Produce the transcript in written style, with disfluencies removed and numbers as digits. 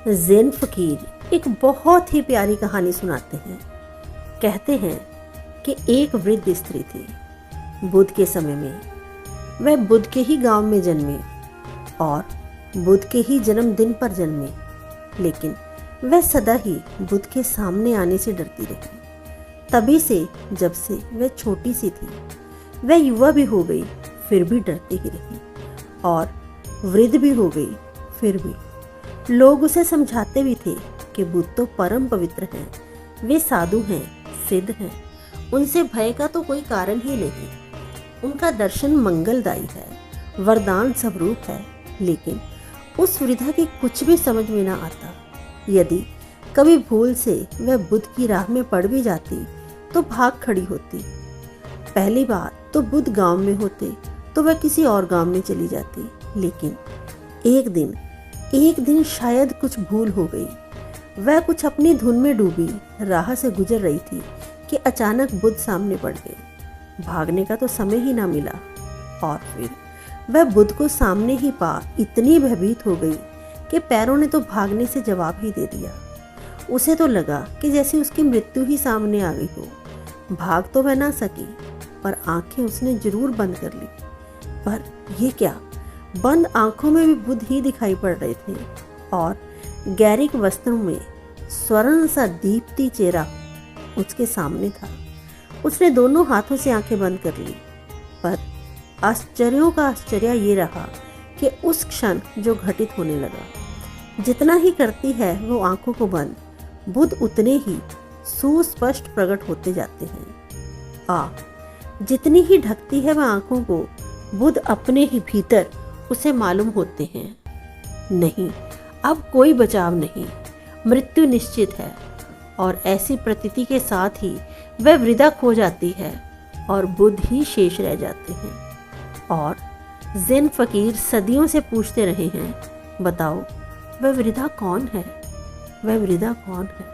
Zen फ़कीर एक बहुत ही प्यारी कहानी सुनाते हैं। कहते हैं कि एक वृद्ध स्त्री थी। बुद्ध के समय में वह बुद्ध के ही गांव में जन्मी और बुद्ध के ही जन्मदिन पर जन्मी, लेकिन वह सदा ही बुद्ध के सामने आने से डरती रही। तभी से, जब से वह छोटी सी थी, वह युवा भी हो गई फिर भी डरती ही रही, और वृद्ध भी हो गई फिर भी। लोग उसे समझाते भी थे कि बुद्ध तो परम पवित्र हैं, वे साधु हैं, सिद्ध हैं, उनसे भय का तो कोई कारण ही नहीं, उनका दर्शन मंगलदायी है, वरदान स्वरूप है। लेकिन उस वृद्धा की कुछ भी समझ में ना आता। यदि कभी भूल से वह बुद्ध की राह में पड़ भी जाती तो भाग खड़ी होती। पहली बार तो बुद्ध गांव में होते तो वह किसी और गांव में चली जाती, लेकिन एक दिन शायद कुछ भूल हो गई। वह कुछ अपनी धुन में डूबी राह से गुजर रही थी कि अचानक बुद्ध सामने पड़ गए। भागने का तो समय ही ना मिला, और फिर वह बुद्ध को सामने ही पा इतनी भयभीत हो गई कि पैरों ने तो भागने से जवाब ही दे दिया। उसे तो लगा कि जैसे उसकी मृत्यु ही सामने आ गई हो। भाग तो वह ना सकी, पर आंखें उसने जरूर बंद कर ली। पर यह क्या, बंद आंखों में भी बुद्ध ही दिखाई पड़ रहे थे, और गैरिक वस्त्रों में स्वर्ण सा दीप्ति चेहरा उसके सामने था। उसने दोनों हाथों से आंखें बंद कर ली, पर आश्चर्यों का आश्चर्य ये रहा कि उस क्षण जो घटित होने लगा, जितना ही करती है वो आंखों को बंद, बुद्ध उतने ही सुस्पष्ट प्रकट होते जाते हैं। जितनी ही ढकती है वह आंखों को, बुद्ध अपने ही भीतर उसे मालूम होते हैं। नहीं, अब कोई बचाव नहीं, मृत्यु निश्चित है। और ऐसी प्रतीति के साथ ही वह वृद्धा खो जाती है और बुद्ध ही शेष रह जाते हैं। और ज़ेन फ़कीर सदियों से पूछते रहे हैं, बताओ वह वृद्धा कौन है, वह वृद्धा कौन है।